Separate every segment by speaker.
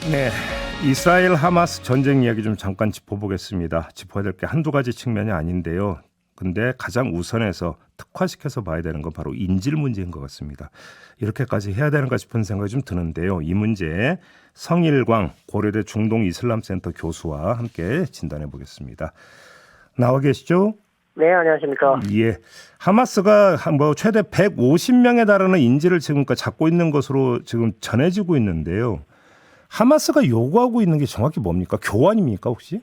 Speaker 1: 네, 이스라엘 하마스 전쟁 이야기 좀 잠깐 짚어보겠습니다. 짚어야 될 게 한두 가지 측면이 아닌데요. 근데 가장 우선해서 특화시켜서 봐야 되는 건 바로 인질 문제인 것 같습니다. 이렇게까지 해야 되는가 싶은 생각이 좀 드는데요. 이 문제 성일광 고려대 중동이슬람센터 교수와 함께 진단해 보겠습니다. 나와 계시죠?
Speaker 2: 네, 안녕하십니까.
Speaker 1: 예, 하마스가 최대 150명에 달하는 인질을 지금까지 잡고 있는 것으로 지금 전해지고 있는데요. 하마스가 요구하고 있는 게 정확히 뭡니까? 교환입니까 혹시?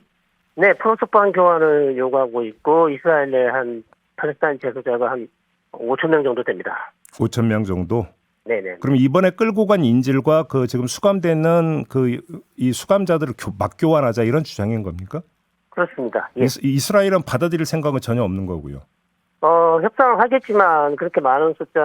Speaker 2: 네, 프로토판 교환을 요구하고 있고 이스라엘 내 한 팔레스타인 재소자가 한 5천 명 정도 됩니다.
Speaker 1: 5천 명 정도?
Speaker 2: 네네.
Speaker 1: 그럼 이번에 끌고 간 인질과 그 지금 수감되는 이 수감자들을 맞교환하자 이런 주장인 겁니까?
Speaker 2: 그렇습니다. 예.
Speaker 1: 이스라엘은 받아들일 생각은 전혀 없는 거고요.
Speaker 2: 협상하겠지만 그렇게 많은 숫자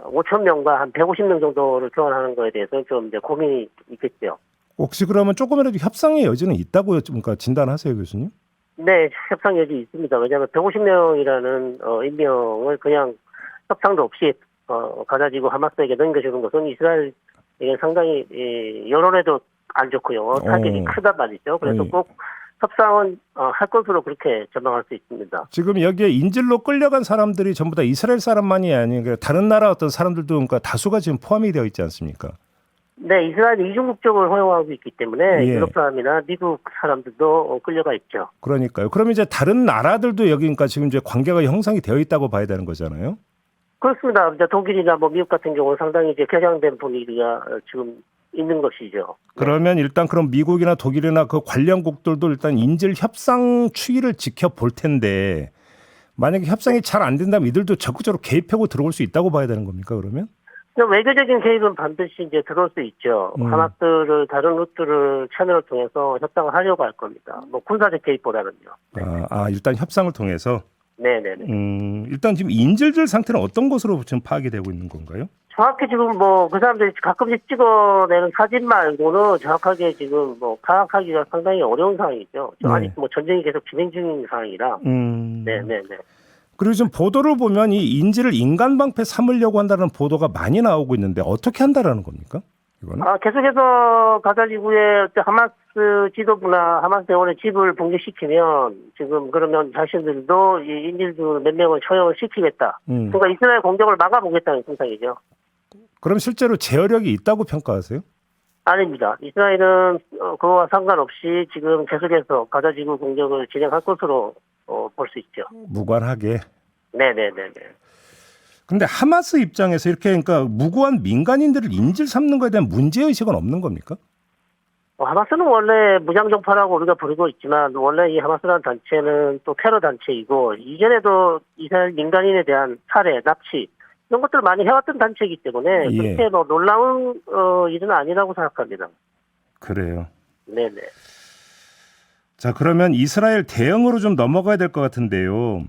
Speaker 2: 5천 명과 한 150명 정도를 교환하는 거에 대해서 좀 이제 고민이 있겠죠.
Speaker 1: 혹시 그러면 조금이라도 협상의 여지는 있다고요? 그러니까 진단하세요, 교수님?
Speaker 2: 네, 협상 여지 있습니다. 왜냐하면 150명이라는 인명을 그냥 협상도 없이 가져지고 하마스에게 넘겨주는 것은 이스라엘에게 상당히 여론에도 안 좋고요. 타격이 크단 말이죠. 그래서 꼭 협상은 할 것으로 그렇게 전망할 수 있습니다.
Speaker 1: 지금 여기에 인질로 끌려간 사람들이 전부 다 이스라엘 사람만이 아니고 다른 나라 어떤 사람들도 그러니까 다수가 지금 포함이 되어 있지 않습니까?
Speaker 2: 네, 이스라엘이 이중 국적을 허용하고 있기 때문에
Speaker 1: 예.
Speaker 2: 유럽 사람이나 미국 사람들도 끌려가 있죠.
Speaker 1: 그러니까요. 그럼 이제 다른 나라들도 여기 그러니까 지금 이제 관계가 형성이 되어 있다고 봐야 되는 거잖아요.
Speaker 2: 그렇습니다. 이제 독일이나 미국 같은 경우는 상당히 이제 격양된 분위기가 지금 있는 것이죠.
Speaker 1: 그러면 일단 그럼 미국이나 독일이나 그 관련국들도 일단 인질 협상 추이를 지켜볼 텐데 만약에 협상이 잘 안 된다면 이들도 적극적으로 개입하고 들어올 수 있다고 봐야 되는 겁니까 그러면?
Speaker 2: 외교적인 개입은 반드시 이제 들어올 수 있죠. 하마스를 다른 루트를 채널을 통해서 협상을 하려고 할 겁니다. 군사적 개입보다는요. 네.
Speaker 1: 일단 협상을 통해서.
Speaker 2: 네네네.
Speaker 1: 일단 지금 인질들 상태는 어떤 것으로 지금 파악이 되고 있는 건가요?
Speaker 2: 정확히 지금 그 사람들이 가끔씩 찍어내는 사진 말고는 정확하게 지금 파악하기가 상당히 어려운 상황이죠.
Speaker 1: 네.
Speaker 2: 아직 전쟁이 계속 진행 중인 상황이라. 네네네.
Speaker 1: 그리고 지금 보도를 보면 이 인질을 인간 방패 삼으려고 한다는 보도가 많이 나오고 있는데 어떻게 한다라는 겁니까? 이거는?
Speaker 2: 계속해서 가자 지구의 하마스 지도부나 하마스 대원의 집을 붕괴시키면 지금 그러면 자신들도 이 인질들 몇 명을 처형을 시키겠다. 그러니까 이스라엘 공격을 막아보겠다는 생각이죠.
Speaker 1: 그럼 실제로 제어력이 있다고 평가하세요?
Speaker 2: 아닙니다. 이스라엘은 그거와 상관없이 지금 계속해서 가자 지구 공격을 진행할 것으로 볼 수 있죠.
Speaker 1: 무관하게.
Speaker 2: 네네네네.
Speaker 1: 근데 하마스 입장에서 이렇게 그러니까 무고한 민간인들을 인질 삼는 것에 대한 문제의식은 없는 겁니까?
Speaker 2: 하마스는 원래 무장정파라고 우리가 부르고 있지만 원래 이 하마스라는 단체는 또 테러 단체이고 이전에도 이스라엘 민간인에 대한 살해, 납치 이런 것들을 많이 해왔던 단체이기 때문에 그렇게 놀라운 일은 아니라고 생각합니다.
Speaker 1: 그래요.
Speaker 2: 네네.
Speaker 1: 자, 그러면 이스라엘 대응으로 좀 넘어가야 될 것 같은데요.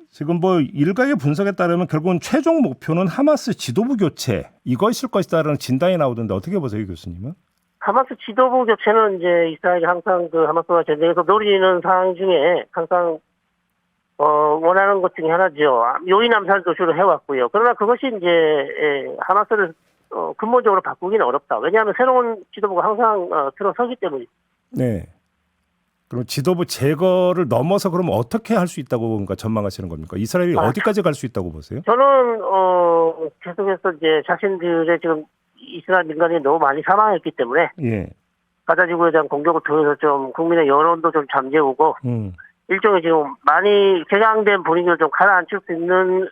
Speaker 1: 지금 일각의 분석에 따르면 결국은 최종 목표는 하마스 지도부 교체 이것일 것이다라는 진단이 나오던데 어떻게 보세요, 교수님은?
Speaker 2: 하마스 지도부 교체는 이제 이스라엘이 항상 그 하마스와 전쟁에서 노리는 상황 중에 항상 원하는 것 중에 하나죠. 요인 암살도 주로 해왔고요. 그러나 그것이 이제 하마스를 근본적으로 바꾸기는 어렵다. 왜냐하면 새로운 지도부가 항상 들어서기 때문이죠.
Speaker 1: 네. 그럼 지도부 제거를 넘어서 그러면 어떻게 할 수 있다고 그러니까 전망하시는 겁니까? 이스라엘이 어디까지 갈 수 있다고 보세요?
Speaker 2: 저는 계속해서 이제 자신들의 지금 이스라엘 민간인이 너무 많이 사망했기 때문에 가자 지구에 대한 공격을 통해서 좀 국민의 여론도 좀 잠재우고 일종의 지금 많이 격양된 분위기를 좀 가라앉힐 수 있는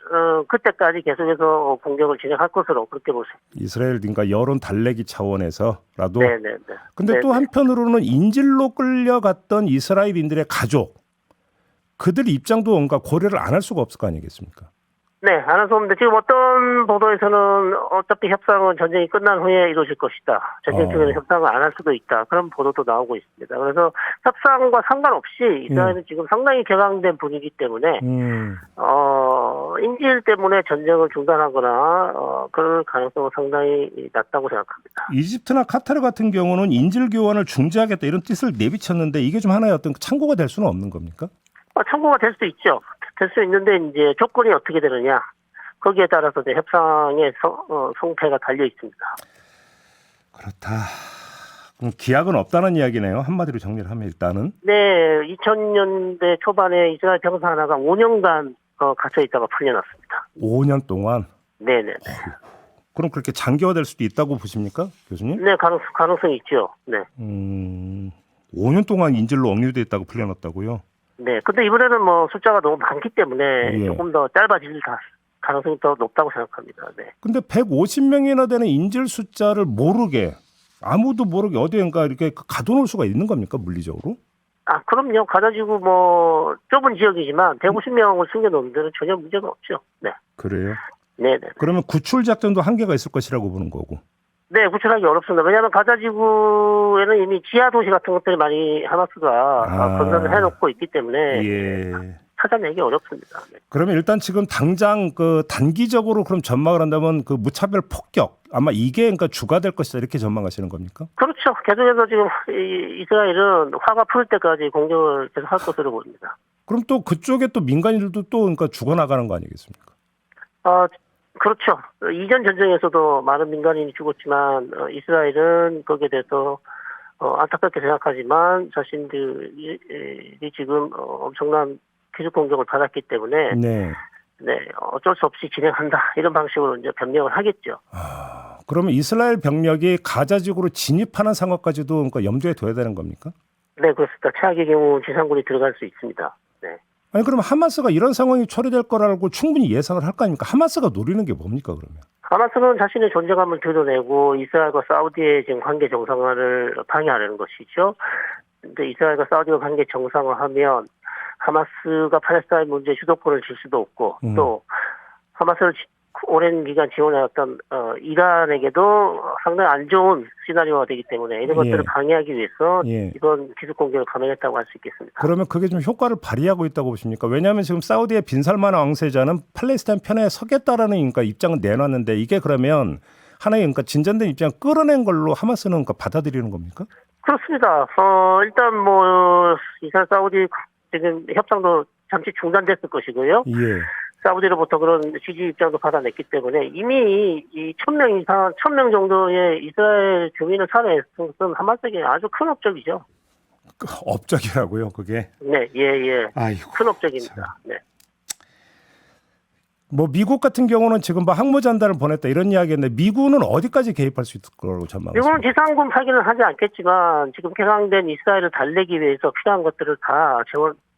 Speaker 2: 그때까지 계속해서 공격을 진행할 것으로 그렇게 보세요.
Speaker 1: 이스라엘 그러니까 여론 달래기 차원에서라도.
Speaker 2: 네네네.
Speaker 1: 근데 또 한편으로는 인질로 끌려갔던 이스라엘인들의 가족 그들 입장도 뭔가 고려를 안 할 수가 없을 거 아니겠습니까?
Speaker 2: 네, 안 할 수 없는데 지금 어떤 보도에서는 어차피 협상은 전쟁이 끝난 후에 이루어질 것이다. 전쟁 중에는 협상을 안 할 수도 있다. 그런 보도도 나오고 있습니다. 그래서 협상과 상관없이 이스라엘은 지금 상당히 격앙된 분위기 때문에 인질 때문에 전쟁을 중단하거나 그럴 가능성은 상당히 낮다고 생각합니다.
Speaker 1: 이집트나 카타르 같은 경우는 인질 교환을 중지하겠다 이런 뜻을 내비쳤는데 이게 좀 하나의 어떤 참고가 될 수는 없는 겁니까?
Speaker 2: 참고가 될 수 있죠. 될 수 있는데 이제 조건이 어떻게 되느냐 거기에 따라서 이제 협상의 성패가 달려 있습니다.
Speaker 1: 그렇다. 그럼 기약은 없다는 이야기네요. 한마디로 정리를 하면 일단은.
Speaker 2: 네, 2000년대 초반에 이스라엘 병사 하나가 5년간 갇혀 있다가 풀려났습니다.
Speaker 1: 5년 동안?
Speaker 2: 네네.
Speaker 1: 그럼 그렇게 장기화될 수도 있다고 보십니까, 교수님?
Speaker 2: 네, 가능성이 있죠. 네.
Speaker 1: 5년 동안 인질로 억류돼 있다고 풀려났다고요?
Speaker 2: 네, 근데 이번에는 뭐 숫자가 너무 많기 때문에
Speaker 1: 예.
Speaker 2: 조금 더 짧아질 가능성이 더 높다고 생각합니다. 네.
Speaker 1: 근데 150명이나 되는 인질 숫자를 모르게 아무도 모르게 어디엔가 이렇게 가둬놓을 수가 있는 겁니까, 물리적으로?
Speaker 2: 아, 그럼요. 가자지구 뭐 좁은 지역이지만 150명을 숨겨놓는 데는 전혀 문제가 없죠. 네.
Speaker 1: 그래요?
Speaker 2: 네네.
Speaker 1: 그러면 구출 작전도 한계가 있을 것이라고 보는 거고.
Speaker 2: 네, 구출하기 어렵습니다. 왜냐하면 가자지구에는 이미 지하 도시 같은 것들이 많이 하마스가 건설을 해놓고 있기 때문에
Speaker 1: 예.
Speaker 2: 찾아내기 어렵습니다. 네.
Speaker 1: 그러면 일단 지금 당장 그 단기적으로 그럼 전망을 한다면 그 무차별 폭격 아마 이게 그러니까 주가 될 것이다 이렇게 전망하시는 겁니까?
Speaker 2: 그렇죠. 계속해서 지금 이스라엘은 화가 풀 때까지 공격을 계속 할 것으로 보입니다.
Speaker 1: 그럼 또 그쪽에 또 민간인들도 또 그러니까 죽어나가는 거 아니겠습니까?
Speaker 2: 그렇죠. 이전 전쟁에서도 많은 민간인이 죽었지만 이스라엘은 거기에 대해서 안타깝게 생각하지만 자신들이 지금 엄청난 기습 공격을 받았기 때문에
Speaker 1: 네.
Speaker 2: 네, 어쩔 수 없이 진행한다 이런 방식으로 이제 변명을 하겠죠.
Speaker 1: 그러면 이스라엘 병력이 가자 지구로 진입하는 상황까지도 그러니까 염두에 둬야 되는 겁니까?
Speaker 2: 네, 그렇습니다. 최악의 경우 지상군이 들어갈 수 있습니다. 네.
Speaker 1: 아니 그럼 하마스가 이런 상황이 처리될 거라고 충분히 예상을 할 거 아닙니까? 하마스가 노리는 게 뭡니까 그러면?
Speaker 2: 하마스는 자신의 존재감을 드러내고 이스라엘과 사우디의 지금 관계 정상화를 방해하려는 것이죠. 근데 이스라엘과 사우디가 관계 정상화하면 하마스가 팔레스타인 문제 주도권을 질 수도 없고 또 하마스를 오랜 기간 지원해왔던 이란에게도 상당히 안 좋은 시나리오가 되기 때문에 이런 것들을 방해하기 위해서 이번 기습 공격을 감행했다고 할 수 있겠습니다.
Speaker 1: 그러면 그게 좀 효과를 발휘하고 있다고 보십니까? 왜냐하면 지금 사우디의 빈살만 왕세자는 팔레스타인 편에 서겠다라는 그러니까 입장을 내놨는데 이게 그러면 하나의 그러니까 진전된 입장을 끌어낸 걸로 하마스는 그러니까 받아들이는 겁니까?
Speaker 2: 그렇습니다. 일단 뭐 이스라엘 사우디 지금 협상도 잠시 중단됐을 것이고요.
Speaker 1: 예.
Speaker 2: 사우디로부터 그런 지지 입장도 받아냈기 때문에 이미 이 1000명 이상, 1000명 정도의 이스라엘 주민을 살해했던 하마스에게 아주 큰 업적이죠.
Speaker 1: 업적이라고요, 그게?
Speaker 2: 네, 예.
Speaker 1: 아이고,
Speaker 2: 큰 업적입니다. 네.
Speaker 1: 뭐 미국 같은 경우는 지금 뭐 항모전단을 보냈다 이런 이야기했는데 미군은 어디까지 개입할 수 있을 거라고 전망하십니까?
Speaker 2: 미국은 지상군 파기는 하지 않겠지만 지금 개강된 이스라엘을 달래기 위해서 필요한 것들을 다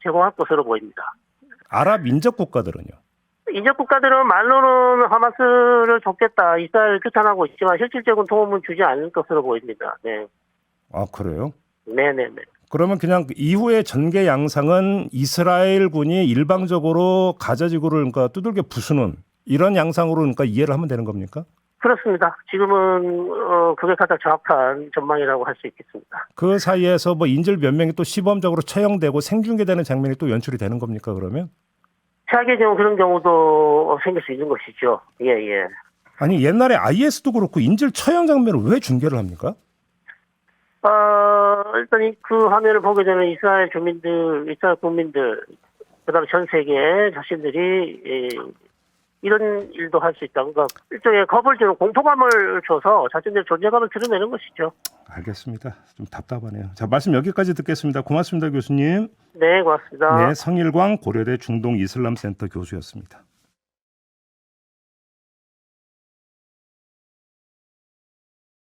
Speaker 2: 제공할 것으로 보입니다.
Speaker 1: 아랍 민족 국가들은요?
Speaker 2: 인접 국가들은 말로는 하마스를 돕겠다, 이스라엘 규탄하고 있지만 실질적인 도움은 주지 않을 것으로 보입니다. 네.
Speaker 1: 아 그래요?
Speaker 2: 네네네.
Speaker 1: 그러면 그냥 이후의 전개 양상은 이스라엘군이 일방적으로 가자지구를 그러니까 두들겨 부수는 이런 양상으로 그러니까 이해를 하면 되는 겁니까?
Speaker 2: 그렇습니다. 지금은 그게 가장 정확한 전망이라고 할 수 있겠습니다.
Speaker 1: 그 사이에서 뭐 인질 몇 명이 또 시범적으로 처형되고 생중계되는 장면이 또 연출이 되는 겁니까 그러면?
Speaker 2: 최악의 경우 그런 경우도 생길 수 있는 것이죠. 예.
Speaker 1: 아니 옛날에 IS도 그렇고 인질 처형 장면을 왜 중계를 합니까?
Speaker 2: 일단 그 화면을 보게 되면 이스라엘 주민들, 이스라엘 국민들, 그다음에 전 세계 자신들이 이런 일도 할 수 있다. 그러니까 일종의 겁을 주는 공포감을 줘서 자신들의 존재감을 드러내는 것이죠.
Speaker 1: 알겠습니다. 좀 답답하네요. 자, 말씀 여기까지 듣겠습니다. 고맙습니다, 교수님.
Speaker 2: 네, 고맙습니다.
Speaker 1: 네, 성일광 고려대 중동 이슬람센터 교수였습니다.